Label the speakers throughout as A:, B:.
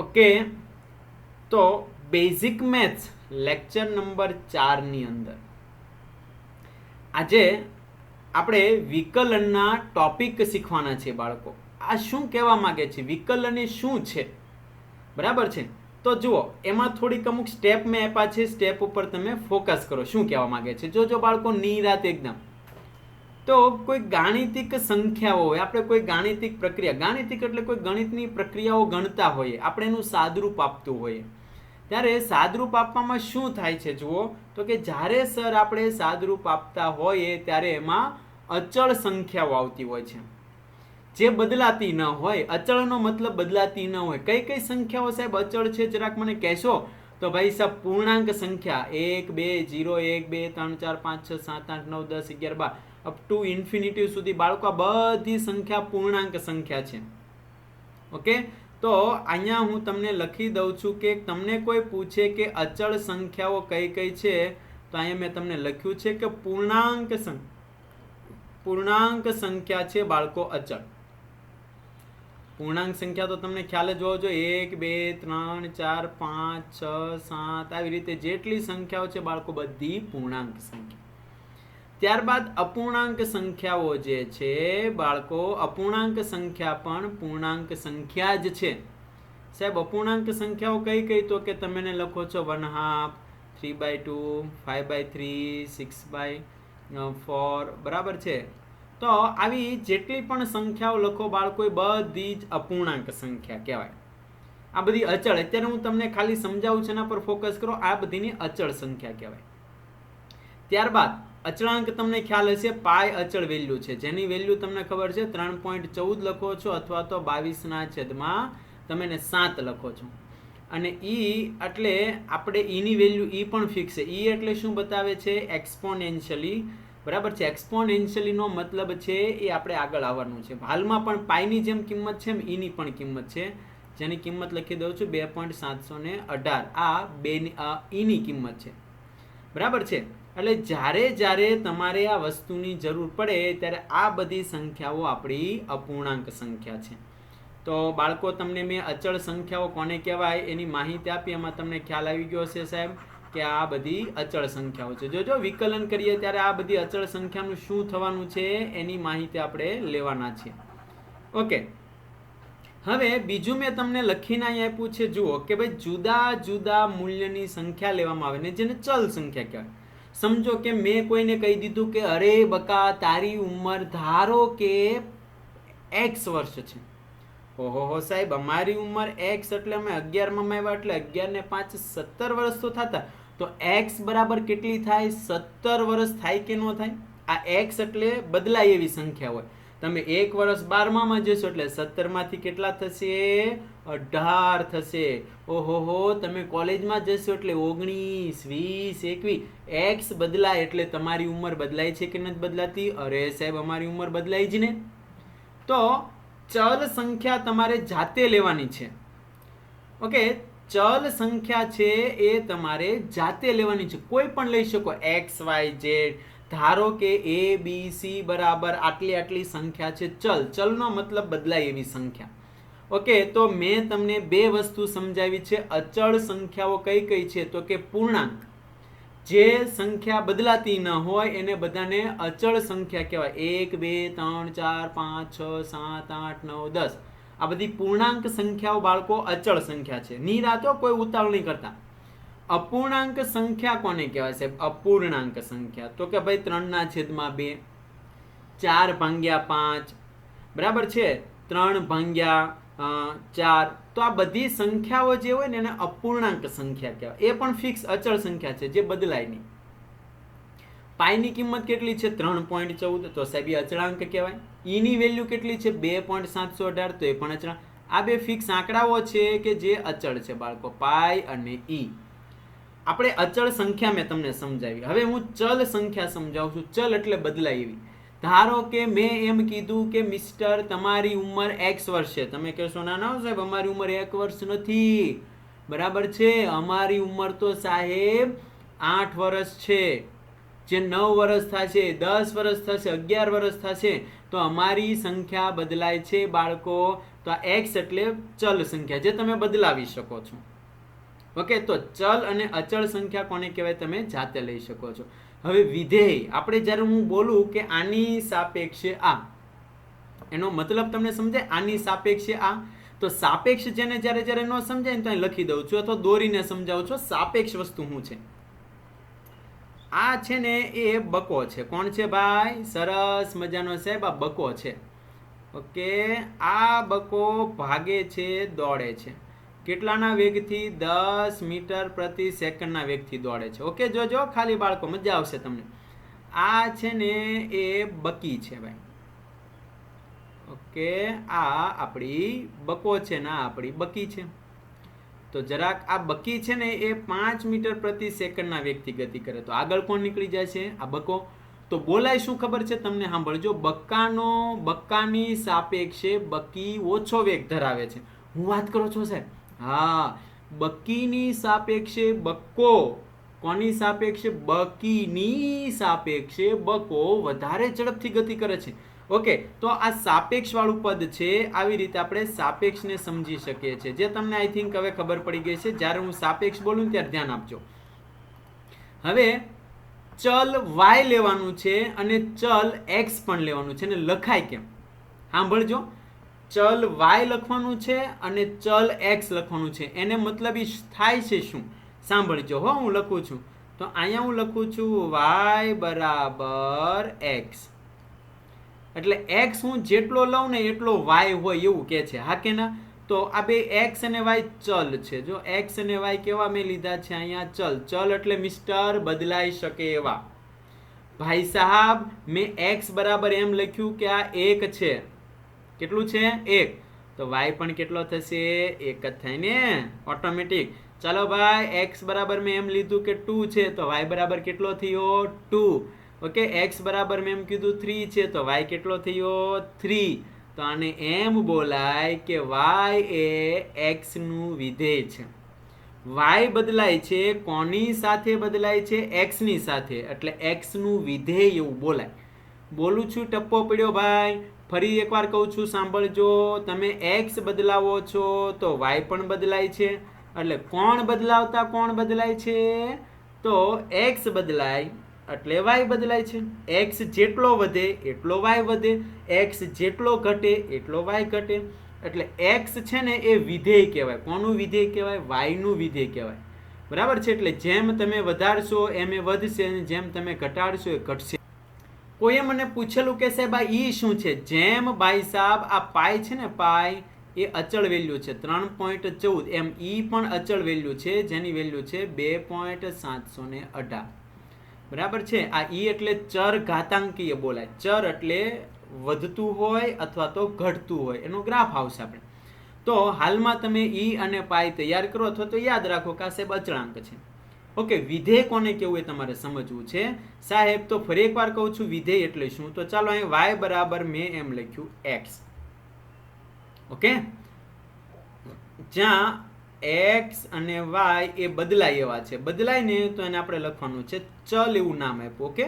A: Okay, તો basic maths lecture number 4 ની અંદર આજે આપણે વિકલનના ટોપિક શીખવાના છે બાળકો. આ શું કહેવા માંગે છે, વિકલન એ શું છે, બરાબર છે? તો જુઓ, એમાં થોડીક અમુક સ્ટેપ મેં આપ્યા છે, સ્ટેપ ઉપર તમે ફોકસ કરો શું કહેવા માંગે છે. જો બાળકો નિરાત એકદમ, તો કોઈ ગાણિતિક સંખ્યાઓ હોય, આપણે કોઈ ગાણિતિક પ્રક્રિયા, ગાણિતિક એટલે કોઈ ગણિતની પ્રક્રિયાઓ ગણતા હોઈએ, આપણે એનું સાદરૂપ આપતું હોઈએ, ત્યારે સાદરૂપ આપવામાં શું થાય છે જુઓ, તો કે જ્યારે સર આપણે સાદરૂપ આપતા હોઈએ ત્યારે એમાં અચળ સંખ્યાઓ આવતી હોય છે, જે બદલાતી ન હોય. અચળનો મતલબ બદલાતી ન હોય. કઈ કઈ સંખ્યાઓ સાહેબ અચળ છે, જરાક મને કહેશો? તો ભાઈ સાહેબ પૂર્ણાંક સંખ્યા 1 2 0 1 2 3 4 5 6 7 8 9 10 11 12 અપ ટુ ઇન્ફિનિટી સુધી બાળકો આ બધી સંખ્યા પૂર્ણાંક સંખ્યા છે. ઓકે, તો અહીંયા હું તમને લખી દઉં છું કે તમને કોઈ પૂછે કે અચળ સંખ્યાઓ કઈ કઈ છે, તો અહીંયા મેં તમને લખ્યું છે કે પૂર્ણાંક સંખ્યા છે બાળકો અચળ. પૂર્ણાંક સંખ્યા તો તમને ખ્યાલ જ હોવો જોઈએ, 1 2 3 4 5 6 7 આવી રીતે જેટલી સંખ્યાઓ છે બાળકો બધી પૂર્ણાંક સંખ્યા. ત્યારબાદ અપૂર્ણાંક સંખ્યાઓ જે છે બાળકો, અપૂર્ણાંક સંખ્યા પણ પૂર્ણાંક સંખ્યા જ છે સાહેબ. અપૂર્ણાંક સંખ્યાઓ કઈ કઈ, તો કે તમે લખો છો 1/2, 3/2, 5/3, 6/4, બરાબર છે? તો આવી જેટલી પણ સંખ્યાઓ લખો બાળકો એ બધી જ અપૂર્ણાંક સંખ્યા કહેવાય. આ બધી અચળ, અત્યારે હું તમને ખાલી સમજાવું છું, એના પર ફોકસ કરો. આ બધીની અચળ સંખ્યા કહેવાય. ત્યારબાદ અચળાંક તમને ખ્યાલ હશે, પાય અચળ વેલ્યુ છે, જેની વેલ્યુ તમને ખબર છે 3.14 લખો છો, અથવા તો 22/7 તમે 7 લખો છો. અને ઈ એટલે આપણે ઈની વેલ્યુ ઈ પણ ફિક્સ છે. ઈ એટલે શું બતાવે છે? એક્સપોનેન્શિયલી, બરાબર છે? એક્સપોનેન્શિયલી નો મતલબ છે એ આપણે આગળ આવવાનું છે. હાલમાં પણ પાઈની જેમ કિંમત છે, ઈની પણ કિંમત છે, જેની કિંમત લખી દઉં છું 2.718. આ ઈની કિંમત છે, બરાબર છે? એટલે જ્યારે તમારે આ વસ્તુની જરૂર પડે ત્યારે આ બધી સંખ્યાઓ આપણી અપૂર્ણાંક સંખ્યા છે. તો બાળકો તમને મેં અચળ સંખ્યાઓ કોને કહેવાય એની માહિતી આપી, એમાં તમને ખ્યાલ આવી ગયો હશે સાહેબ કે આ બધી અચળ સંખ્યાઓ છે. જો વિકલન કરીએ ત્યારે આ બધી અચળ સંખ્યાનું શું થવાનું છે એની માહિતી આપણે લેવાના છે. ઓકે, હવે બીજું મેં તમને લખીને અહીં આપ્યું છે, જુઓ કે ભાઈ જુદા જુદા મૂલ્યની સંખ્યા લેવામાં આવે ને જેને ચલ સંખ્યા કહેવાય. સમજો કે મેં કોઈને કહી દીધું કે અરે બકા તારી ઉંમર ધારો કે x વર્ષ છે. ઓહો સાહેબ, અમારી ઉંમર x એટલે અમે 11માં આવ્યા એટલે 11 ને 5 17 વર્ષ તો થતા. તો x બરાબર કેટલી થાય? 17 વર્ષ થાય કે ન થાય? આ x એટલે બદલાય એવી સંખ્યા હોય. તમે 1 વર્ષ 12માં જશો એટલે 17 માંથી કેટલા થશે? 18 થશે. ઓહો, તમે કોલેજમાં જશો એટલે 19, 20, 21. x બદલાય એટલે તમારી ઉંમર બદલાય છે કે નથી બદલાતી? અરે સાહેબ, અમારી ઉંમર બદલાય જ ને. તો ચલ સંખ્યા તમારે જાતે લેવાની છે. ઓકે, ચલ સંખ્યા છે એ તમારે જાતે લેવાની છે. કોઈ પણ લઈ શકો, x y z. ધારો કે a b c બરાબર આટલી સંખ્યા છે ચલ. ચલનો મતલબ બદલાય એવી સંખ્યા. ઓકે, તો મેં તમને બે વસ્તુ સમજાવી છે. અચળ સંખ્યાઓ કઈ કઈ છે? તો કે પૂર્ણાંક, જે સંખ્યા બદલાતી ન હોય એને બધાને અચળ સંખ્યા કહેવાય. 1 2 3 4 5 6 7 8 9 10 આ બધી પૂર્ણાંક સંખ્યાઓ બાળકો અચળ સંખ્યા છે. નિરાતો કોઈ ઉતાવળ નહીં કરતા. અપૂર્ણાંક સંખ્યા કોને કહેવાય સાહેબ? અપૂર્ણાંક સંખ્યા તો કે ભાઈ 3/2, 4/5, બરાબર છે? 3/4. તો આ બધી સંખ્યાઓ જે હોય ને એને અપૂર્ણાંક સંખ્યા કહેવાય. એ પણ ફિક્સ અચળ સંખ્યા છે જે બદલાય નહીં. પાઈની કિંમત કેટલી છે? 3.14. તો સાહેબ એ અચળાંક કહેવાય. ઈની વેલ્યુ કેટલી છે? 2.718. તો એ પણ અચળાંક. આ બે ફિક્સ આંકડાઓ છે કે જે અચળ છે બાળકો, પાઈ અને ઈ. આપણે અચળ સંખ્યા મેં તમને સમજાવી. હવે હું ચલ સંખ્યા સમજાવું છું. ચલ એટલે બદલાય એવી. ધારો કે મેં એમ કીધું કે મિસ્ટર તમારી ઉંમર x વર્ષ છે. તમે કહેશો ના ના સાહેબ અમારી ઉંમર 1 વર્ષ નથી, બરાબર છે? અમારી ઉંમર તો સાહેબ 8 વર્ષ છે, જે 9 વર્ષ થશે, 10 વર્ષ થશે, 11 વર્ષ થશે. તો અમારી સંખ્યા બદલાય છે બાળકો. તો આ x એટલે ચલ સંખ્યા જે તમે બદલાવી શકો છો. ઓકે, તો ચલ અને અચળ સંખ્યા કોને કહેવાય તમે જાતે લઈ શકો છો. હવે વિધેય, આપણે જ્યારે હું બોલું કે આની સાપેક્ષે આ, એનો મતલબ તમને સમજાય? આની સાપેક્ષે આ. તો સાપેક્ષ જેને જ્યારે જ્યારે ન સમજાય ને તો અહીં લખી દઉં છું અથવા દોરીને સમજાવું છું. સાપેક્ષ વસ્તુ શું છે? આ છે ને એ બકો છે. કોણ છે ભાઈ? સરસ મજાનો સાહેબ, આ બકો છે. ઓકે, આ બકો ભાગે છે, દોડે છે. કેટલાના વેગથી? 10 મીટર પ્રતિ સેકન્ડના વેગથી દોડે છે. ઓકે, જોજો ખાલી બાળકો, મજા આવશે તમને. આ છે ને એ બકી છે ભાઈ. ઓકે, આ આપણી બકો છે ને આ આપણી બકી છે. તો જરાક આ બકી છે ને એ 5 મીટર પ્રતિ સેકન્ડના વેગથી ગતિ કરે. તો આગળ કોણ નીકળી જાય છે? આ બકો. તો બોલાય શું ખબર છે તમને? સાંભળજો. બક્કાની સાપેક્ષે બકી ઓછો વેગ ધરાવે છે. હું વાત કરો છો સાહેબ? હા, બકીની સાપેક્ષે બકો, કોની સાપેક્ષે? બકીની સાપેક્ષે બકો વધારે ઝડપથી ગતિ કરે છે. ઓકે, તો આ સાપેક્ષ વાળું પદ છે. આવી રીતે આપણે સાપેક્ષને સમજી શકીએ છીએ, જે તમને આઈ થિંક હવે ખબર પડી ગઈ છે. જ્યારે હું સાપેક્ષ બોલું ત્યારે ધ્યાન આપજો. હવે ચલ y લેવાનું છે અને ચલ x પણ લેવાનું છે. અને લખાય કેમ? સાંભળજો. ચલ y લખવાનું છે અને ચલ x લખવાનું છે. એને મતલબ એ થાય છે શું? સાંભળજો હો, હું લખું છું. તો અહીંયા હું લખું છું y બરાબર x. એટલે x હું જેટલો લઉં ને એટલો y હોય એવું કે છે. હા કે ના? તો આ બે x અને y ચલ છે. જો x અને y કેવા મેં લીધા છે અહીંયા? ચલ. ચલ એટલે મિસ્ટર બદલાઈ શકે એવા. ભાઈ સાહેબ, મેં x બરાબર એમ લખ્યું કે આ 1 છે. કેટલું છે? 1. તો y પણ કેટલો થશે? 1 જ થાય ને ઓટોમેટિક. ચાલો ભાઈ, x બરાબર મેં એમ લીધું કે 2 છે, તો y બરાબર કેટલો થયો? 2. ઓકે, x બરાબર મેં એમ કીધું 3 છે, તો y કેટલો થયો? 3. તો આને એમ બોલાય કે y એ x નું વિધેય છે. y બદલાય છે, કોની સાથે બદલાય છે? x ની સાથે. એટલે x નું વિધેય એવું બોલાય. બોલું છું, ટપ્પો પડ્યો ભાઈ? ફરી એકવાર કહું છું, સાંભળજો. તમે x બદલાવો છો તો y પણ બદલાય છે. એટલે કોણ બદલાવતા કોણ બદલાય છે? તો x બદલાય એટલે y બદલાય છે. x જેટલો વધે એટલો y વધે, x જેટલો ઘટે એટલો y ઘટે. એટલે x છે ને એ વિધેય કહેવાય. કોનું વિધેય કહેવાય? y નું વિધેય કહેવાય. બરાબર છે? એટલે જેમ તમે વધારશો એમ એ વધશે, અને જેમ તમે ઘટાડશો એ ઘટશે. કોઈએ મને પૂછેલું કે સાહેબ આ ઈ શું છે? જેમ ભાઈ સાહેબ આ પાય છે ને, પાય એ અચળ વેલ્યુ છે 3.14, એમ ઈ પણ અચળ વેલ્યુ છે, જેની વેલ્યુ છે 2.718. બરાબર છે? આ ઈ એટલે ચર ઘાતાંકીય બોલાય. ચર એટલે વધતું હોય અથવા તો ઘટતું હોય, એનો ગ્રાફ આવશે આપણે. તો હાલમાં તમે ઈ અને પાય તૈયાર કરો અથવા તો યાદ રાખો કે આ સાહેબ અચળાંક છે. ઓકે, વિધેય કોને કેવું એ તમારે સમજવું છે સાહેબ. તો ફરી એકવાર કહું છું, વિધેય એટલે શું? તો ચાલો અહીં y બરાબર મેં એમ લખ્યું x. ઓકે, જ્યાં x અને y એ બદલાય એવા છે. બદલાય ને તો એને આપણે લખવાનું છે ચલ એવું નામ આપ્યું. ઓકે,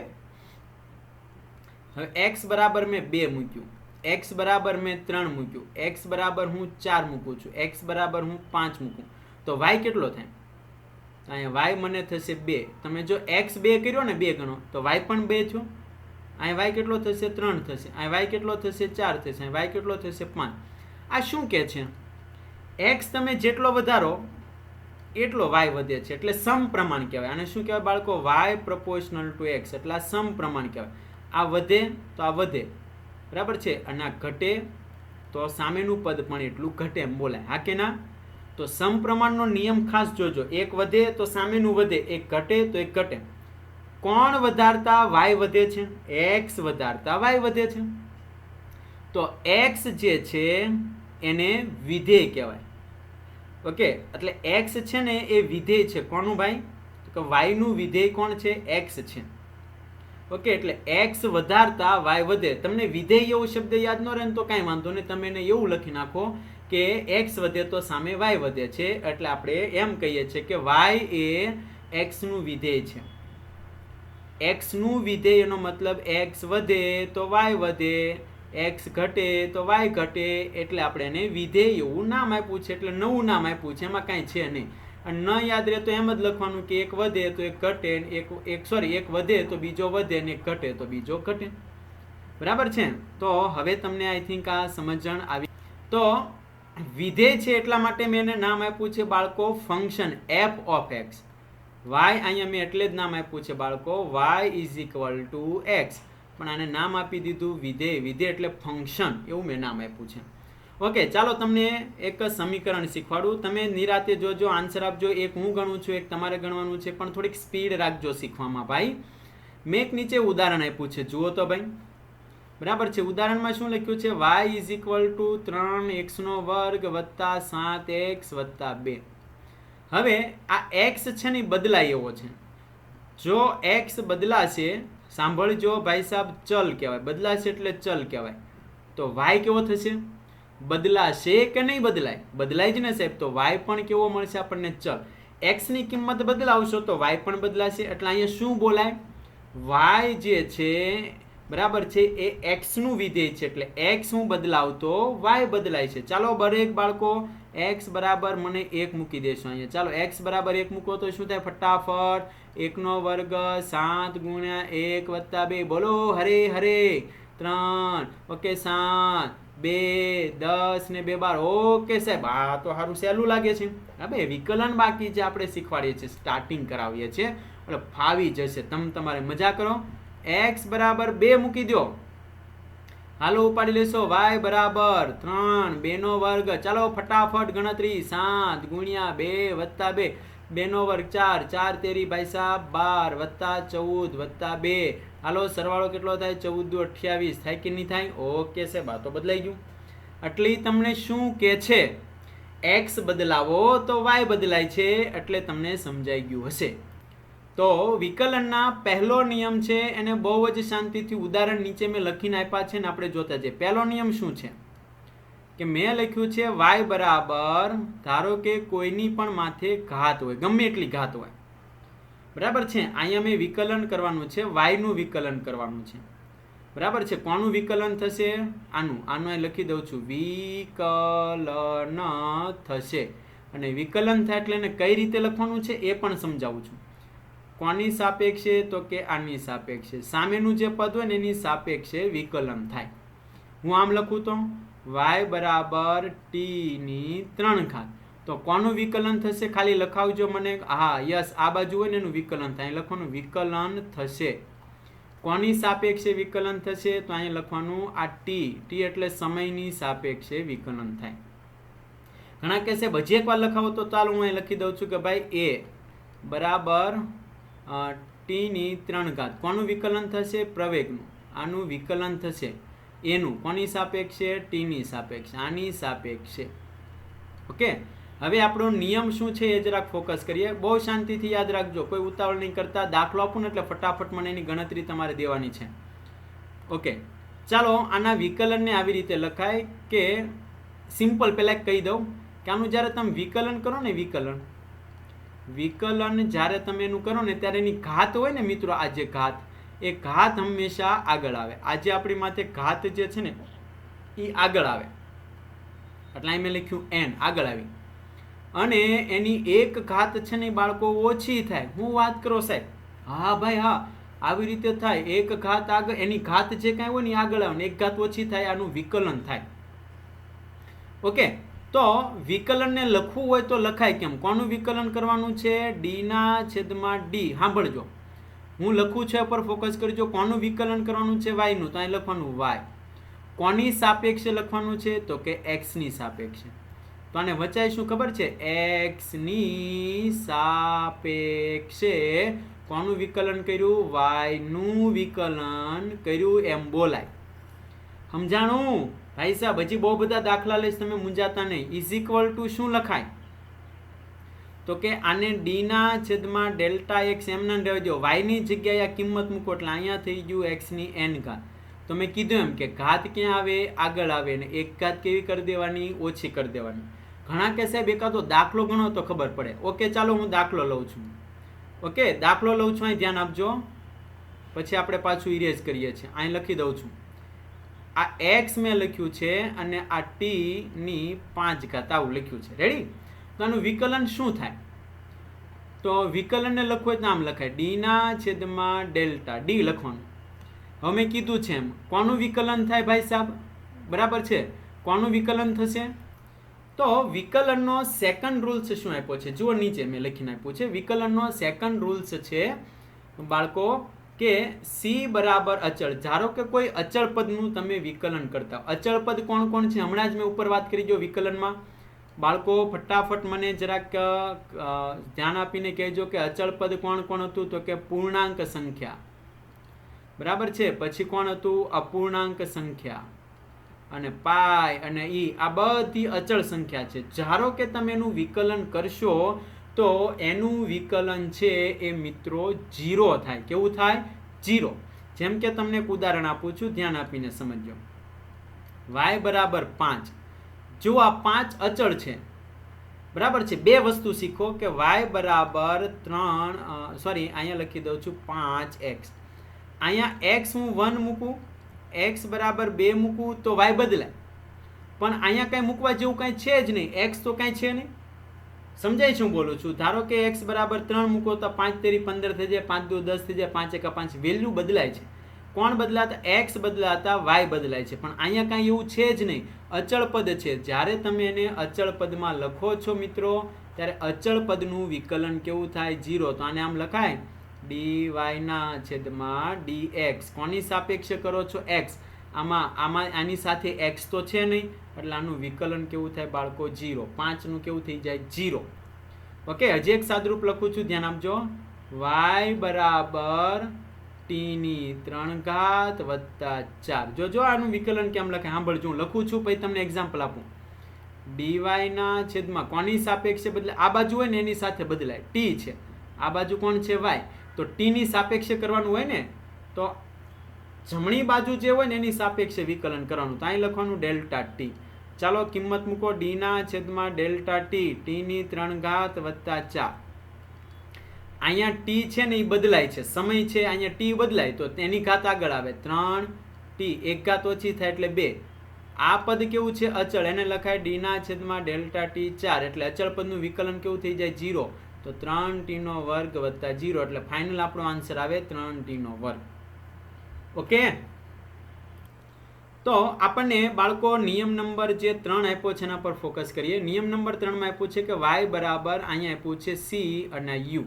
A: હવે x બરાબર મેં 2 મૂક્યું, x બરાબર મેં 3 મૂક્યું, x બરાબર હું 4 મૂકું છું, x બરાબર હું 5 મૂકું, તો y કેટલો થાય? અહીંયા y મને થશે 2. તમે જો x 2 કર્યો ને 2 ગણો તો y પણ 2 થયો. અહીંયા y કેટલો થશે? 3 થશે. અહીંયા y કેટલો થશે? 4 થશે. અહીંયા y કેટલો થશે? 5. આ શું કે છે? x તમે જેટલો વધારો એટલો y વધે છે, એટલે સમપ્રમાણ કહેવાય. આને શું કહેવાય બાળકો? y proportional to x. એટલે આ સમપ્રમાણ કહેવાય. આ વધે તો આ વધે, બરાબર છે, અને આ ઘટે તો સામેનું પદ પણ એટલું ઘટે એમ બોલાય. હા કે ના? તો સમપ્રમાણનો નિયમ ખાસ જોજો. એક વધે તો સામેનું વધે, એક ઘટે તો એક ઘટે. કોણ વધારતા y વધે છે? x વધારતા y વધે છે. તો x જે છે એને વિધેય કહેવાય. ઓકે, એટલે x છે ને એ વિધેય છે. કોનું ભાઈ? તો y નું વિધેય કોણ છે? x છે. ઓકે, એટલે x વધારતા y વધે. તમને વિધેય એવો શબ્દ યાદ ન રહે તો કાંઈ વાંધો નહીં, તમે એને એવું લખી નાખો કે x વધે તો સામે y વધે છે. એટલે આપણે એમ કહીએ છીએ કે y એ x નું વિધેય છે. x નું વિધેય એનો મતલબ x વધે તો y વધે, એક્સ ઘટે તો વાય ઘટે, એટલે આપણે એને વિધેય એવું નામ આપ્યું છે, એટલે નવું નામ આપ્યું છે, એમાં કાંઈ છે નહીં. અને ન યાદ રહે તો એમ જ લખવાનું કે એક વધે તો એક ઘટે, એક વધે તો બીજો વધે ને એક ઘટે તો બીજો ઘટે. બરાબર છે. તો હવે તમને આઈ થિંક આ સમજણ આવી. તો વિધેય છે એટલા માટે મેં એને નામ આપ્યું છે બાળકો function F of X. Y અહીંયા મેં એટલે જ નામ આપ્યું છે બાળકો Y is equal to X, પણ આને નામ આપી દીધું વિધેય. વિધેય એટલે ફંક્શન, એવું મેં નામ આપ્યું છે. ઓકે, ચાલો તમને એક સમીકરણ શીખવાડું. તમે નિરાતે જોજો, આન્સર આપજો. એક હું ગણું છું, એક તમારે ગણવાનું છે, પણ થોડીક સ્પીડ રાખજો શીખવામાં ભાઈ. મેં એક નીચે ઉદાહરણ આપ્યું છે, જુઓ તો ભાઈ. બરાબર છે. ઉદાહરણમાં શું લખ્યું છે? Y is equal two 3x² વત્તા 7x વત્તા 2. હવે આ એક્સ છે ને બદલાય એવો છે. જો એક્સ બદલાશે, સાંભળજો ભાઈ સાહેબ, ચલ કહેવાય. બદલાશે એટલે ચલ કહેવાય. તો વાય કેવો થશે? બદલાશે કે નહીં બદલાય? બદલાય જ ને સાહેબ. તો વાય પણ કેવો મળશે આપણને? ચલ. એક્સની કિંમત બદલાવશો તો વાય પણ બદલાશે. એટલે અહીંયા શું બોલાય? વાય જે છે બરાબર છે એ એક્સનું વિધેય છે, એટલે એક્સ હું બદલાવતો વાય બદલાય છે. ચાલો દરેક બાળકો એક્સ બરાબર મને 1 મૂકી દેશો અહીંયા. ચાલો એક્સ બરાબર 1 મૂકો તો શું થાય? ફટાફટ 1² 7 ગુણ્યા 1 વત્તા 2. બોલો હરે હરે. 3 ઓકે 7 2 10 ને 2 12. ઓકે સાહેબ, આ તો સારું સહેલું લાગે છે. હવે વિકલન બાકી છે, આપણે શીખવાડીએ છીએ, સ્ટાર્ટિંગ કરાવીએ છીએ, એટલે ફાવી જશે. તમારે મજા કરો. x બરાબર 2 મૂકી દો. હાલો ઉપાડી લેશો. y બરાબર 3 2². ચાલો ફટાફટ ગણતરી. 7 ગુણ્યા 2 વત્તા 2. 2² 4 4 તેરી ભાઈ સાહેબ 12 વત્તા 14 વત્તા 2. હાલો સરવાળો કેટલો થાય? 14 28 થાય કે નહીં થાય? ઓકે સાહેબ, આ તો બદલાઈ ગયું. એટલે તમને શું કે છે? x બદલાવો તો y બદલાય છે, એટલે તમને સમજાઈ ગયું હશે. તો વિકલનના પહેલો નિયમ છે, એને બહુ જ શાંતિથી ઉદાહરણ નીચે મેં લખીને આપ્યા છે ને આપણે જોતા જઈએ. પહેલો નિયમ શું છે કે મેં લખ્યું છે y બરાબર, ધારો કે કોઈની પણ માથે ઘાત હોય, ગમે એટલી ઘાત હોય, બરાબર છે. અહીંયા મેં વિકલન કરવાનું છે, y નું વિકલન કરવાનું છે, બરાબર છે. કોનું વિકલન થશે? આનું અહીં લખી દઉં છું, વિકલન થશે. અને વિકલન થાય એટલે એને કઈ રીતે લખવાનું છે એ પણ સમજાવું છું. કોની સાપેક્ષે? તો કે આની સાપેક્ષે. સામેનું જે પદ હોય ને એની સાપેક્ષે વિકલન થાય. હું આમ લખું તો y બરાબર t3. તો કોનું વિકલન થશે? ખાલી લખાવજો મને. હા યસ, આ બાજુ હોય ને એનું વિકલન થાય, લખવાનું વિકલન થશે. કોની સાપેક્ષે વિકલન થશે? તો અહીંયા લખવાનું આ t એટલે સમયની સાપેક્ષે વિકલન થાય. ઘણા કહેશે હજી એક વાર લખાવો, તો ચાલો હું અહીં લખી દઉં છું કે ભાઈ a બરાબર t3. કોનું વિકલન થશે? પ્રવેગનું. આનું વિકલન થશે એનું કોની સાપેક્ષે? ટીની સાપેક્ષે, આની સાપેક્ષે. ઓકે, હવે આપણો નિયમ શું છે એ જરાક ફોકસ કરીએ. બહુ શાંતિથી યાદ રાખજો, કોઈ ઉતાવળ નહીં કરતા. દાખલો આપું ને એટલે ફટાફટ મને એની ગણતરી તમારે દેવાની છે. ઓકે, ચાલો આના વિકલનને આવી રીતે લખાય કે સિમ્પલ. પહેલાં કહી દઉં કે આનું જ્યારે તમે વિકલન કરો ને, વિકલન જ્યારે તમે એનું કરો ને ત્યારે એની ઘાત હોય ને મિત્રો, આ જે ઘાત, એ ઘાત હંમેશા આગળ આવે. આજે આપણી માથે ઘાત જે છે ને એ આગળ આવે, એટલે અહીં મેં લખ્યું n, આગળ આવી. અને એની એક ઘાત છે ને બાળકો ઓછી થાય. હું વાત કરો સાહેબ? હા ભાઈ હા, આવી રીતે થાય. એક ઘાત આગળ, એની ઘાત જે કાંઈ હોય ને આગળ આવે ને એક ઘાત ઓછી થાય, આનું વિકલન થાય. ઓકે, તો વિકલનને લખવું હોય તો લખાય કેમ? કોનું વિકલન કરવાનું છે? d/d. સાંભળજો, હું લખું છું પર ફોકસ કરજો. કોનું વિકલન કરવાનું છે? y નું. તો અહીં લખવાનું y. કોની સાપેક્ષે લખવાનું છે? તો કે x ની સાપેક્ષે. તો આને વચાય શું ખબર છે? x ની સાપેક્ષે કોનું વિકલન કર્યું? y નું વિકલન કર્યું એમ બોલાય. સમજાણું ભાઈ સાહેબ? હજી બહુ બધા દાખલા લઈશ, તમે મૂંઝાતા નહીં. ઇઝ ઇક્વલ ટુ શું લખાય? તો કે આને d/Δx એમને રહેવા દો. y ની જગ્યાએ આ કિંમત મૂકો એટલે અહીંયા થઈ ગયું x ની n ઘાત. તો મેં કીધું એમ કે ઘાત ક્યાં આવે? આગળ આવે. ને એક ઘાત કેવી કરી દેવાની? ઓછી કરી દેવાની. ઘણા કે સાહેબ એકાદો દાખલો ગણો તો ખબર પડે. ઓકે, ચાલો હું દાખલો લઉં છું. ઓકે, દાખલો લઉં છું, અહીં ધ્યાન આપજો, પછી આપણે પાછું ઇરેઝ કરીએ છીએ. અહીં લખી દઉં છું. આ x મેં લખ્યું છે અને આ t ની 5 ઘાત આવું લખ્યું છે. રેડી? તો આનું વિકલન શું થાય? તો વિકલનને લખવું હોય તો આમ લખાય d ના છેદમાં ડેલ્ટા d લખવાનું. હવે મેં કીધું છે એમ કોનું વિકલન થાય ભાઈ સાહેબ? બરાબર છે, કોનું વિકલન થશે? તો વિકલનનો સેકન્ડ રૂલ્સ શું આપ્યો છે? જુઓ નીચે મેં લખીને આપ્યું છે. વિકલનનો સેકન્ડ રૂલ્સ છે બાળકો કે c બરાબર અચળ. ધારો કે કોઈ અચળ પદનું તમે વિકલન કરતા. અચળ પદ કોણ કોણ છે? હમણાં જ મેં ઉપર વાત કરી જો વિકલનમાં. બાળકો ફટાફટ મને જરાક ધ્યાન આપીને કહેજો કે અચળ પદ કોણ કોણ હતું? તો કે પૂર્ણાંક સંખ્યા, બરાબર છે. પછી કોણ હતું? અપૂર્ણાંક સંખ્યા અને પાઈ અને ઈ. આ બધી અચળ સંખ્યા છે. ધારો કે તમે એનું વિકલન કરશો તો એનું વિકલન છે એ મિત્રો 0 થાય. કેવું થાય? 0. જેમ કે તમને એક ઉદાહરણ આપું છું, ધ્યાન આપીને સમજો. y બરાબર 5. જો આ 5 અચળ છે, બરાબર છે. બે વસ્તુ શીખો કે y બરાબર 3 સોરી અહીંયા લખી દઉં છું 5x. અહીંયા x હું 1 મૂકું, x બરાબર 2 મૂકું તો y બદલાય. પણ અહીંયા કંઈ મૂકવા જેવું કંઈ છે જ નહીં. x તો કંઈ છે નહીં. સમજાય શું બોલું છું? ધારો કે x બરાબર 3 મૂકો તો 5 તેરી 15 થઈ જાય, 5 દુ 10 થઈ જાય, 5 એકા 5. વેલ્યુ બદલાય છે. કોણ બદલાતા? x બદલાતા y બદલાય છે. પણ અહીંયા કાંઈ એવું છે જ નહીં. અચળ પદ છે. જ્યારે તમે એને અચળ પદમાં લખો છો મિત્રો, ત્યારે અચળ પદનું વિકલન કેવું થાય? 0. તો આને આમ લખાય dy ના છેદમાં dx. કોની સાપેક્ષે કરો છો? x. આમાં આની સાથે x તો છે નહીં, એટલે આનું વિકલન કેવું થાય બાળકો? 0. 5 નું કેવું થઈ જાય? 0. ઓકે, હજી એક સાદરૂપ લખું છું, ધ્યાન આપજો. y બરાબર t ની 3 ઘાત વત્તા 4. જોજો આનું વિકલન કેમ લખાય, સાંભળજો. હું લખું છું પછી તમને એક્ઝામ્પલ આપું. dy ના છેદમાં કોની સાપેક્ષે બદલાય? આ બાજુ હોય ને એની સાથે બદલાય. t છે, આ બાજુ કોણ છે? y. તો t ની સાપેક્ષે કરવાનું હોય ને, તો જમણી બાજુ જે હોય ને એની સાપેક્ષે વિકલન કરવાનું. તો અહીં લખવાનું ડેલ્ટા t. ચાલો કિંમત મૂકો. d ના છેદમાં ડેલ્ટા t, t ની 3 ઘાત વત્તા 4. અહીંયા t છે ને એ બદલાય છે, સમય છે, અહીંયા t બદલાય તો તેની ઘાત આગળ આવે. 3t, 1 ઘાત ઓછી થાય એટલે 2. આ પદ કેવું છે? અચળ. એને લખાય d ના છેદમાં ડેલ્ટા t 4. એટલે અચળ પદનું વિકલન કેવું થઈ જાય? 0. તો 3t નો વર્ગ વત્તા 0. એટલે ફાઇનલ આપણો આન્સર આવે 3t નો વર્ગ. ઓકે, તો આપણને બાળકો નિયમ નંબર જે 3 આપ્યો છે એના પર ફોકસ કરીએ. નિયમ નંબર 3 માં આપ્યું છે કે y બરાબર અહીંયા આપ્યું છે c અને u.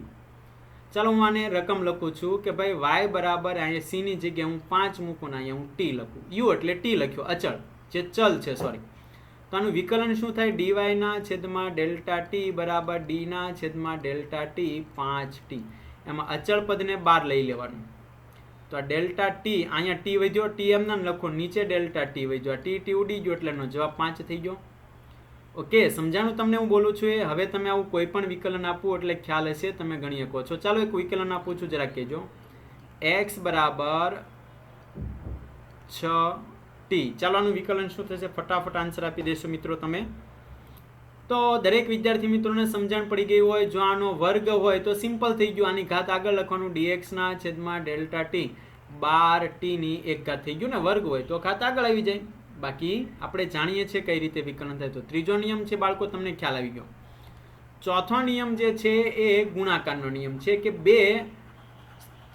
A: ચાલો હું આને રકમ લખું છું કે ભાઈ y બરાબર અહીંયા c ની જગ્યાએ હું 5 મૂકું ને અહીંયા હું t લખું. u એટલે t લખ્યો, અચળ જે ચલ છે, સોરી. તો આનું વિકલન શું થાય? dy ના છેદમાં ડેલ્ટા t બરાબર d ના છેદમાં ડેલ્ટા t 5t. એમાં અચળ પદને બહાર લઈ લેવાનું. તો આ ડેલ્ટા t, અહીંયા t વધ્યો, t એમ ના લખો, નીચે ડેલ્ટા t વધ્યો, t ઉડી ગયો એટલે એનો જવાબ 5 થઈ ગયો. ઓકે, સમજાણું તમને હું બોલું છું એ? હવે તમે આવું કોઈ પણ વિકલન આપવું એટલે ખ્યાલ હશે, તમે ગણી શકો છો. ચાલો એક વિકલન આપું છું, જરા કહેજો. x બરાબર 6t. ચાલો આનું વિકલન શું થશે? ફટાફટ આન્સર આપી દેશો મિત્રો તમે. તો દરેક વિદ્યાર્થી મિત્રોને સમજણ પડી ગઈ હોય. જો આનો વર્ગ હોય તો સિમ્પલ થઈ ગયું. આની ઘાત આગળ લખવાનું, dx ના છેદમાં ડેલ્ટા t 12t ની 1 ઘાત થઈ ગયું ને. વર્ગ હોય તો ઘાત આગળ આવી જાય. બાકી આપણે જાણીએ છીએ કઈ રીતે વિકલન થાય. તો ત્રીજો નિયમ છે બાળકો, તમને ખ્યાલ આવી ગયો. ચોથો નિયમ જે છે એ ગુણાકારનો નિયમ છે કે બે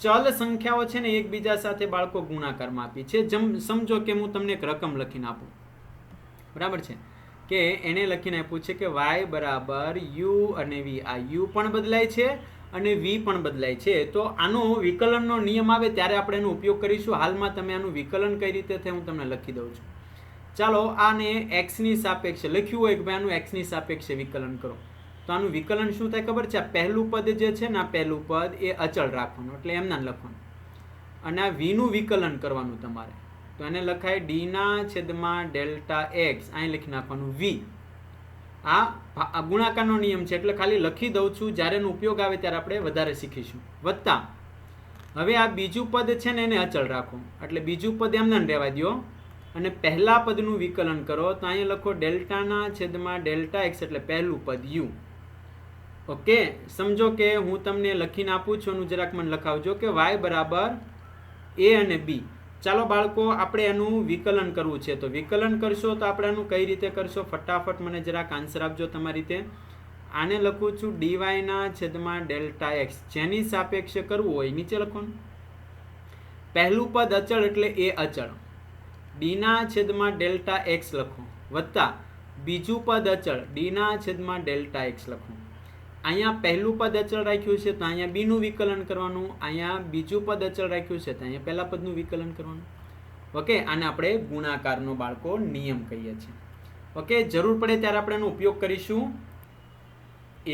A: ચલ સંખ્યાઓ છે ને એકબીજા સાથે બાળકો ગુણાકારમાં આપી છે. સમજો કે હું તમને એક રકમ લખીને આપું, બરાબર છે, કે એને લખીને આપ્યું છે કે y બરાબર u અને v. આ u પણ બદલાય છે અને v પણ બદલાય છે. તો આનો વિકલનનો નિયમ આવે ત્યારે આપણે એનો ઉપયોગ કરીશું. હાલમાં તમે આનું વિકલન કઈ રીતે થાય હું તમને લખી દઉં છું. ચાલો આને x ની સાપેક્ષે લખ્યું હોય કે ભાઈ આનું x ની સાપેક્ષે વિકલન કરો. તો આનું વિકલન શું થાય ખબર છે? આ પહેલું પદ જે છે ને, આ પહેલું પદ એ અચળ રાખવાનું, એટલે એમ ના લખવાનું. અને આ v નું વિકલન કરવાનું તમારે. તો એને લખાય d ના છેદમાં ડેલ્ટા x. અહીં લખી નાખવાનું v. આ ગુણાકારનો નિયમ છે એટલે ખાલી લખી દઉં છું. જ્યારે એનો ઉપયોગ આવે ત્યારે આપણે વધારે શીખીશું. વત્તા હવે આ બીજું પદ છે ને એને અચળ રાખો, એટલે બીજું પદ એમને રહેવા દો અને પહેલા પદનું વિકલન કરો. તો અહીંયા લખો ડેલ્ટાના છેદમાં ડેલ્ટા x, એટલે પહેલું પદ u. ઓકે, સમજો કે હું તમને લખીને આપું છું, જરાક મને લખાવજો કે y બરાબર a અને b. ચાલો બાળકો, આપણે એનું વિકલન કરવું છે. તો વિકલન કરશો તો આપણે એનું કઈ રીતે કરશો, ફટાફટ મને જરાક આન્સર આપજો તમારી રીતે. આને લખું છું dy ના છેદમાં ડેલ્ટા એક્સ. જેની સાપેક્ષે કરવું હોય નીચે લખવાનું. પહેલું પદ અચળ એટલે એ અચળ, ડી ના છેદમાં ડેલ્ટા એક્સ લખો, વત્તા બીજું પદ અચળ ડી ના છેદમાં ડેલ્ટા એક્સ લખો. અહીંયા પહેલું પદ અચળ રાખ્યું છે તો અહીંયા બી નું વિકલન કરવાનું, અહીંયા બીજું પદ અચળ રાખ્યું છે તો અહીંયા પહેલા પદનું વિકલન કરવાનું. ઓકે, આને આપણે ગુણાકારનો બાળકો નિયમ કહીએ છીએ. ઓકે, જરૂર પડે ત્યારે આપણે એનો ઉપયોગ કરીશું.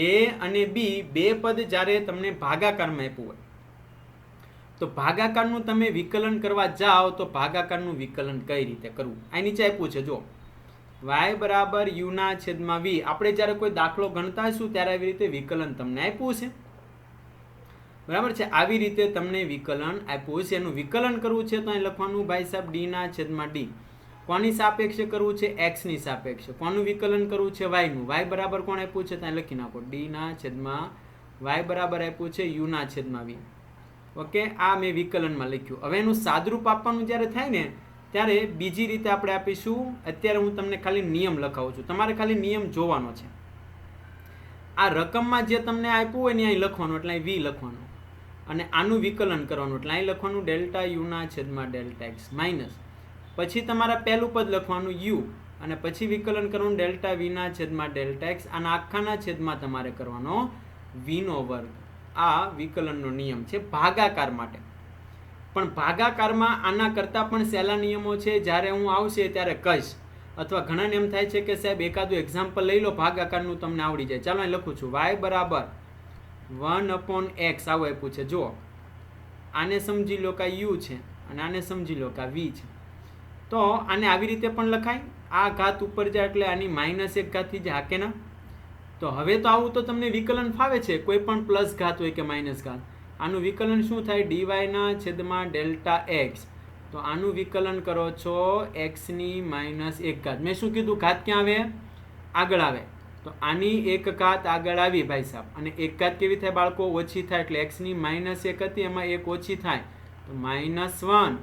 A: એ અને બી બે પદ જ્યારે તમને ભાગાકારમાં આપ્યું હોય તો ભાગાકારનું તમે વિકલન કરવા જાઓ તો ભાગાકારનું વિકલન કઈ રીતે કરવું, આ નીચે આપ્યું છે જો, y બરાબર u ના છેદમાં v. આપણે જ્યારે કોઈ દાખલો ગણતા હશું ત્યારે આવી રીતે વિકલન તમને આપ્યું છે, બરાબર છે. આવી રીતે તમને વિકલન આપ્યું છે, એનું વિકલન કરવું છે તો અહીં લખવાનું ભાઈ સાહેબ ડી ના છેદમાં ડી. કોની સાપેક્ષે કરવું છે, એક્સ ની સાપેક્ષે. કોનું વિકલન કરવું છે, વાય નું. વાય બરાબર કોણ આપ્યું છે ત્યાં લખી નાખો, ડી ના છેદમાં વાય બરાબર આપ્યું છે યુ ના છેદમાં વી. ઓકે, આ મેં વિકલનમાં લખ્યું. હવે એનું સાદરૂપ આપવાનું જ્યારે થાય ને ત્યારે બીજી રીતે આપણે આપીશું. અત્યારે હું તમને ખાલી નિયમ લખાવું છું, તમારે ખાલી નિયમ જોવાનો છે. આ રકમમાં જે તમને આપ્યું હોય ને અહીં લખવાનું, એટલે અહીં વી લખવાનું, અને આનું વિકલન કરવાનું, એટલે અહીં લખવાનું ડેલ્ટા યુ ના છેદમાં ડેલ્ટા એક્સ માઇનસ, પછી તમારા પહેલું પદ લખવાનું યુ, અને પછી વિકલન કરવાનું ડેલ્ટા વી ના છેદમાં ડેલ્ટા એક્સ, અને આખાના છેદમાં તમારે કરવાનો વી નો વર્ગ. આ વિકલનનો નિયમ છે ભાગાકાર માટે. પણ ભાગાકારમાં આના કરતાં પણ સહેલા નિયમો છે, જ્યારે હું આવશે ત્યારે કહીશ. અથવા ઘણાને એમ થાય છે કે સાહેબ એકાદું એક્ઝામ્પલ લઈ લો ભાગાકારનું, તમને આવડી જાય. ચાલો અહીં લખું છું y બરાબર 1/x આવું આપ્યું છે. જુઓ, આને સમજી લો કે u છે અને આને સમજી લો કે v છે. તો આને આવી રીતે પણ લખાય, આ ઘાત ઉપર જાય એટલે આની -1 ઘાત થઈ જાય, હા કે ના? તો હવે તો આવું તો તમને વિકલન ફાવે છે, કોઈ પણ પ્લસ ઘાત હોય કે માઇનસ ઘાત. આનું વિકલન શું થાય, dy ના છેદમાં ડેલ્ટા એક્સ. તો આનું વિકલન કરો છો x ની -1 ઘાત. મેં શું કીધું, ઘાત ક્યાં આવે, આગળ આવે. તો આની એક ઘાત આગળ આવી ભાઈ સાહેબ, અને એક ઘાત કેવી થાય બાળકો, ઓછી થાય. એટલે x ની -1 હતી એમાં એક ઓછી થાય તો -1,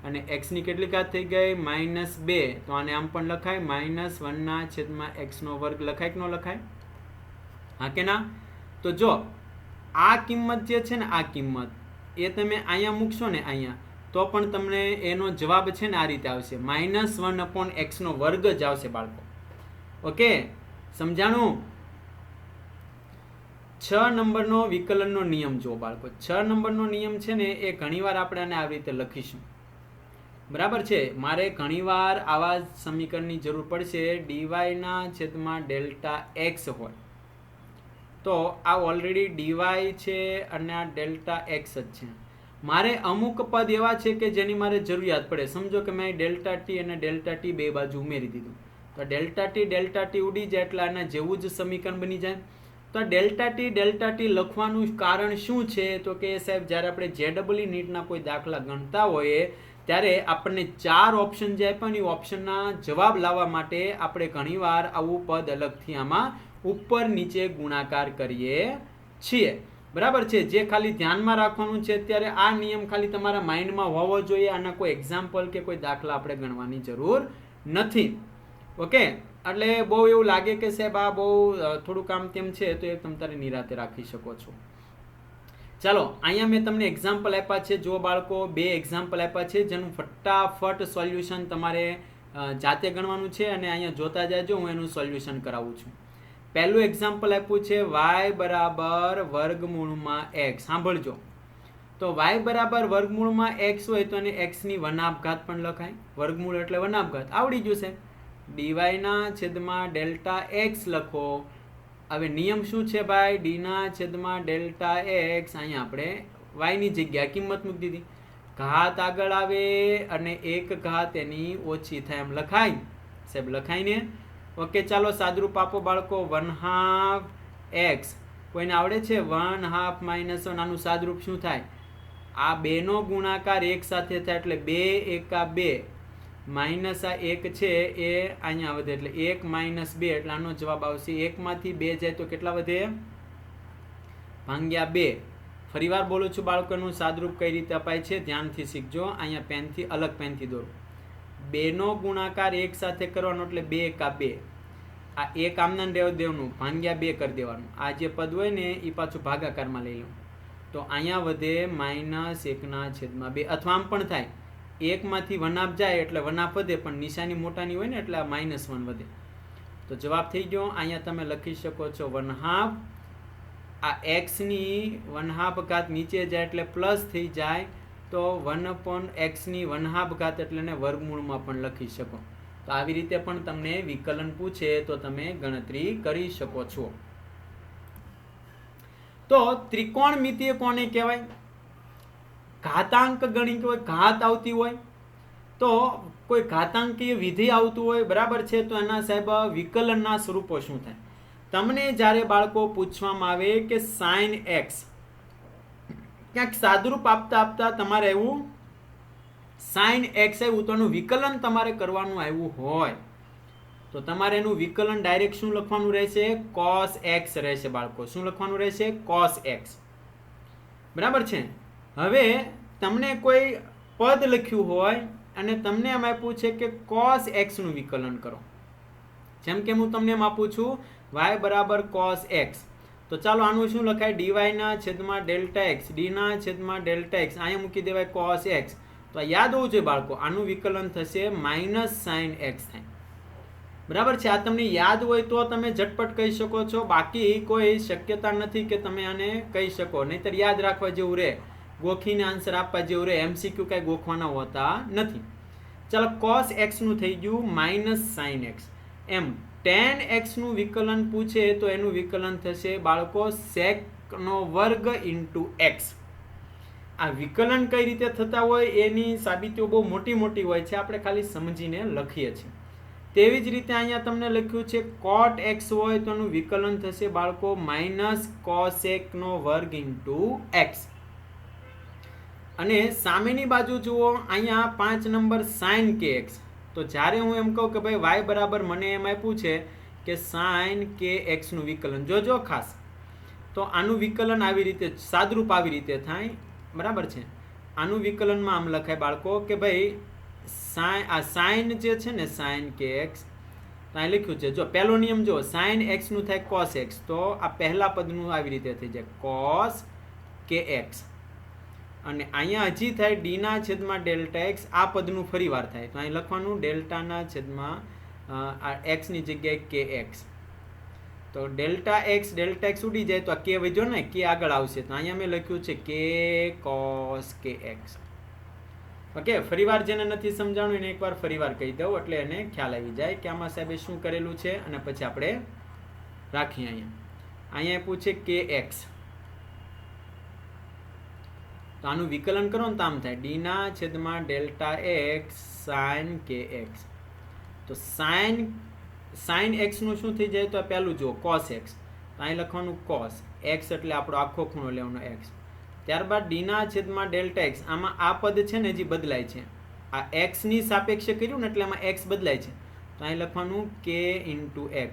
A: અને x ની કેટલી ઘાત થઈ ગઈ, -2. તો આને આમ પણ લખાય, -1 ના છેદમાં x નો વર્ગ લખાય કે ન લખાય, હા કે ના? તો જો આ કિંમત જે છે ને, આ કિંમત એ તમે અહીંયા મૂકશો ને અહીંયા, તો પણ તમને એનો જવાબ છે ને આ રીતે આવશે, -1/x નો વર્ગ જ આવશે બાળકો. ઓકે, સમજાણું? 6 નંબરનો વિકલનનો નિયમ જો બાળકો. 6 નંબરનો નિયમ છે ને એ ઘણીવાર આપણે આને આવી રીતે લખીશું, બરાબર છે. મારે ઘણીવાર આવા સમીકરણની જરૂર પડશે. dy ના છેદમાં ડેલ્ટા એક્સ હોય તો આ ઓલરેડી dy છે અને આ ડેલ્ટા એક્સ જ છે. મારે અમુક પદ એવા છે કે જેની મારે જરૂરિયાત પડે. સમજો કે મેં ડેલ્ટા ટી અને ડેલ્ટા ટી બે બાજુ ઉમેરી દીધું, તો ડેલ્ટા ટી ઉડી જાય એટલે આના જેવું જ સમીકરણ બની જાય. તો ડેલ્ટા ટી લખવાનું કારણ શું છે, તો કે સાહેબ જ્યારે આપણે JEE નીટના કોઈ દાખલા ગણતા હોઈએ ત્યારે આપણને 4 ઓપ્શન જે આપ્યા ને એ ઓપ્શનના જવાબ લાવવા માટે આપણે ઘણીવાર આવું પદ અલગથી આમાં ઉપર નીચે ગુણાકાર કરીએ છીએ, બરાબર છે. જે ખાલી ધ્યાનમાં રાખવાનું છે અત્યારે, આ નિયમ ખાલી તમારા માઇન્ડમાં હોવો જોઈએ. આના કોઈ એક્ઝામ્પલ કે કોઈ દાખલા આપણે ગણવાની જરૂર નથી. ઓકે, એટલે બહુ એવું લાગે કે સાહેબ આ બહુ થોડું કામ તેમ છે તો એ તમે તારે નિરાતે રાખી શકો છો. ચાલો, અહીંયા મેં તમને એક્ઝામ્પલ આપ્યા છે. જો બાળકો, 2 એક્ઝામ્પલ આપ્યા છે જેનું ફટાફટ સોલ્યુશન તમારે જાતે ગણવાનું છે, અને અહીંયા જોતા જાજો, હું એનું સોલ્યુશન કરાવું છું. પહેલું એક્ઝામ્પલ આપ્યું છે y બરાબર વર્ગમૂળમાં x. સાંભળજો, તો y બરાબર વર્ગમૂળમાં x હોય તો એને x ની 1/2 ઘાત પણ લખાય. વર્ગમૂળ એટલે 1/2 ઘાત, આવડી ગયું છે. dy ના છેદમાં ડેલ્ટા x લખો. હવે નિયમ શું છે ભાઈ, d ના છેદમાં ડેલ્ટા x. અહીંયા આપણે y ની જગ્યાએ કિંમત મૂકી દીધી, ઘાત આગળ આવે અને એક ઘાત એની ઓછી થાય એમ લખાય સાહેબ, લખાય ને? ઓકે, ચાલો સાદરૂપ આપો બાળકો. 1/2 x કોઈને આવડે છે? 1/2 -1 આનું સાદરૂપ શું થાય? આ બે નો ગુણાકાર એક સાથે થાય એટલે 2 એકા 2 માઇનસ આ 1 છે એ અહીંયા વધે એટલે 1 - 2 એટલે આનો જવાબ આવશે 1 માંથી 2 જાય તો કેટલા વધે? ભાગ્યા 2. ફરીવાર બોલું છું બાળકોનું સાદરૂપ કઈ રીતે અપાય છે ધ્યાનથી શીખજો. અહીંયા પેનથી અલગ પેનથી દોરો. 2 નો ગુણાકાર 1 સાથે કરવાનો એટલે 2 એકા 2. આ 1 આમના રહેવા દેવાનું, ભાગ્યા 2 કરી દેવાનું. આ જે પદ હોય ને એ પાછું ભાગાકારમાં લઈ લઉં તો અહીંયા વધે -1/2 અથવા આમ પણ થાય 1 માંથી વનાપ જાય એટલે વનાપ વધે પણ નિશાની મોટાની હોય ને એટલે આ -1 વધે. તો જવાબ થઈ ગયો. અહીંયા તમે લખી શકો છો 1/2. આ x ની 1/2 ઘાત નીચે જાય એટલે પ્લસ થઈ જાય તો 1/x ની 1/2 ઘાત એટલે એને વર્ગમૂળમાં પણ લખી શકો. તો આવી રીતે પણ તમને વિકલન પૂછે તો તમે ગણતરી કરી શકો છો. તો ત્રિકોણમિતિય કોને કહેવાય? ઘાતાંક ગણિત હોય, ઘાત આવતી હોય તો કોઈ ઘાતાંકીય વિધેય આવતું હોય, બરાબર છે, તો એના સાહેબ વિકલનના સ્વરૂપો શું થાય? તમને જ્યારે બાળકો પૂછવામાં આવે કે sin x, ક્યાંક સાદુરૂપ આપતા આપતા તમારે એવું sin x આવ્યું તો એનું વિકલન તમારે કરવાનું આવ્યું હોય તો તમારે એનું વિકલન ડાયરેક્ટ શું લખવાનું રહેશે? cos x રહેશે બાળકો. શું લખવાનું રહેશે? cos x. બરાબર છે. હવે તમને કોઈ પદ લખ્યું હોય અને તમને એમ આપ્યું છે કે cos x નું વિકલન કરો. જેમ કે હું તમને એમ આપું છું y બરાબર cos x, તો ચાલો આનું શું લખાય? dy ના છેદમાં ડેલ્ટા x, d ના છેદમાં ડેલ્ટા x, અહીંયા મૂકી દેવાય cos x. તો યાદ હોવું જોઈએ બાળકો, આનું વિકલન થશે -sin x થાય. બરાબર છે. આ તમને યાદ હોય તો તમે ઝટપટ કહી શકો છો, બાકી કોઈ શક્યતા નથી કે તમે આને કહી શકો. નહીતર યાદ રાખવા જેવું રહે, ગોખીને આન્સર આપવા જેવું રહે. MCQ કાંઈ ગોખવાના હોતા નથી. ચાલો cos x નું થઈ ગયું -sin x. એમ tan x નું વિકલન પૂછે તો એનું વિકલન થશે બાળકો sec નો વર્ગ into x. આ વિકલન કઈ રીતે થતા હોય એની સાબિતીઓ બહુ મોટી મોટી હોય છે, આપણે ખાલી સમજીને લખીએ છીએ. તેવી જ રીતે અહીંયા તમને લખ્યું છે cot x હોય તો એનું વિકલન થશે બાળકો -cosec નો વર્ગ into x. અને સામેની બાજુ જુઓ, અહીંયા 5 નંબર sin kx. તો જ્યારે હું એમ કહું કે ભાઈ y બરાબર મને એમ આપ્યું છે કે sin kx નું વિકલન, જોજો ખાસ, તો આનું વિકલન આવી રીતે સાદરૂપ આવી રીતે થાય. બરાબર છે. આનું વિકલનમાં આમ લખાય બાળકો કે ભાઈ sin જે છે ને sin kx, તો અહીં લખ્યું છે, જો પહેલો નિયમ જો sin x નું થાય cos x, તો આ પહેલા પદનું આવી રીતે થઈ જાય cos kx. અને અહીંયા હજી થાય d ના છેદમાં ડેલ્ટા x, આ પદનું ફરી વાર થાય તો અહીં લખવાનું ડેલ્ટા ના છેદમાં x ની જગ્યાએ kx. તો ડેલ્ટા x ઉડી જાય તો આ k વધ્યો ને, k આગળ આવશે તો અહીંયા મેં લખ્યું છે k cos kx. ઓકે, ફરીવાર જેને નથી સમજાણું એને એકવાર ફરીવાર કહી દઉં એટલે એને ખ્યાલ આવી જાય કે આમાં સાહેબે શું કરેલું છે. અને પછી આપણે રાખીએ. અહીંયા પૂછે kx, તો આનું વિકલન કરો ને તો આમ થાય d ના છેદમાં ડેલ્ટા x sin kx. તો sin x નું શું થઈ જાય? તો પહેલું જુઓ cos x, તો અહીં લખવાનું cos x એટલે આપણો આખો ખૂણો લેવાનો x. ત્યારબાદ d ના છેદમાં ડેલ્ટા x, આમાં આ પદ છે ને હજી બદલાય છે, આ x ની સાપેક્ષે કર્યું ને એટલે આમાં x બદલાય છે તો અહીં લખવાનું k into x.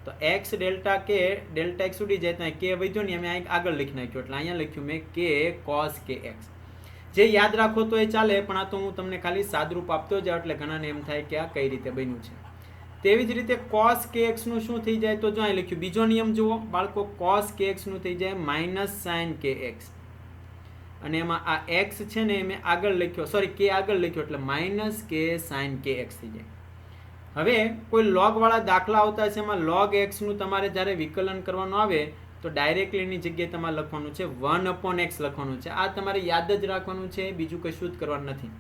A: તો x delta k, delta x ઉડી જાય તો અહીં k વધ્યો ને, અમે આગળ લખી નાખ્યો એટલે અહીંયા લખ્યું મેં k cos kx. જે યાદ રાખો તો એ ચાલે, પણ આ તો હું તમને ખાલી સાદરૂપ આપતો જાઉં એટલે ઘણાને એમ થાય કે આ કઈ રીતે બન્યું છે. તેવી જ રીતે cos kx નું શું થઈ જાય? તો જો અહીં લખ્યું, બીજો નિયમ જુઓ બાળકો, cos kx નું થઈ જાય -sin kx. અને એમાં આ x છે ને મેં આગળ લખ્યો, સોરી k આગળ લખ્યો એટલે -k sin kx થઈ જાય. હવે કોઈ log વાળા દાખલા આવતા છે, એમાં log x નું તમારે જ્યારે વિકલન કરવાનું આવે તો ડાયરેક્ટલી એની જગ્યાએ તમારે લખવાનું છે 1/x લખવાનું છે. આ તમારે યાદ જ રાખવાનું છે, બીજું કશું જ કરવાનું નથી.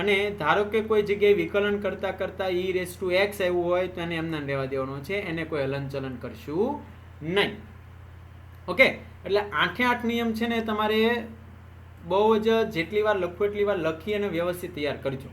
A: અને ધારો કે કોઈ જગ્યાએ વિકલન કરતા કરતા e⁻x આવ્યું હોય તો એને એમને રહેવા દેવાનો છે, એને કોઈ હલનચલન કરશું નહીં. ઓકે, એટલે 8 નિયમ છે ને તમારે બહુ જ જેટલી વાર લખો એટલી વાર લખી અને વ્યવસ્થિત તૈયાર કરજો.